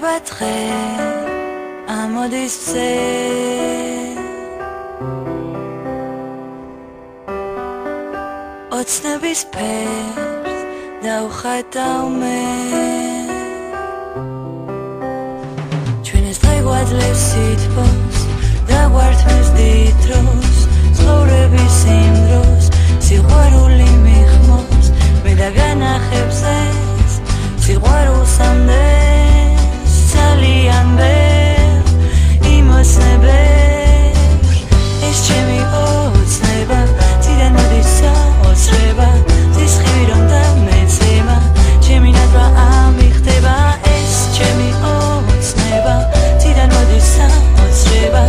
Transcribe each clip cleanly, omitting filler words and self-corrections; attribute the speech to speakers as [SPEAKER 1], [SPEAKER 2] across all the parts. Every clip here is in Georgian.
[SPEAKER 1] ხდება დღე ამოდის წე ოცნების ფერს დავხატავ მე ჩვენ ეს დღე გვაძლევს სითბოს და გვართმევს დიდ დროს ცხოვრების იმ დროს სიყვარული მიხმობს მე და განახებს ეს სიყვარულს ამდენს ძალიან ბევრ იმოსნებებს ეს ჩემი ოცნება ციდან მოდის საოცრება სისხლი რომ დამეცემა ჩემი ნაძვა ამიხდება ეს ჩემი ოცნება ციდან მოდის საოცრება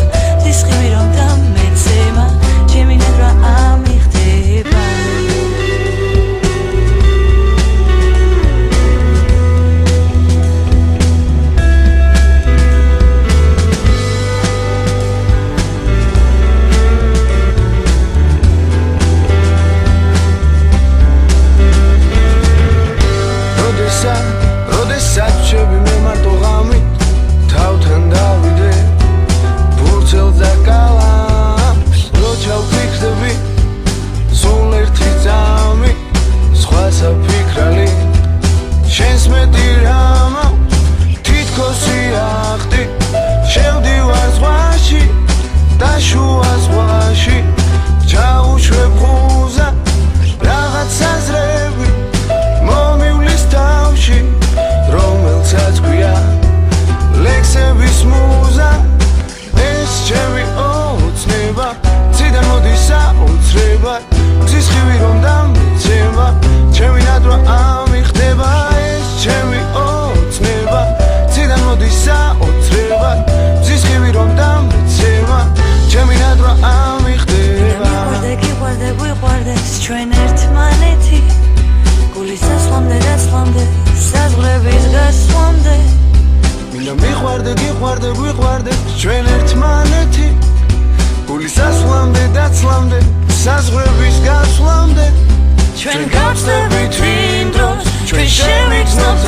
[SPEAKER 1] სისხლი რომ დამეცემა ჩემი ნაძვა ამიხდება ჩვენ ერთმანეთი გულის ასლამდე დაცლამდე საზღვრების გასვლამდე მინდა მიყვარდე გიყვარდე გვიყვარდე ჩვენ ერთმანეთი გულის ასლამდე დაცლამდე საზღვრების გასვლამდე ჩვენ გავხსნებით იმ დროს ჩვენ შევიცნობთ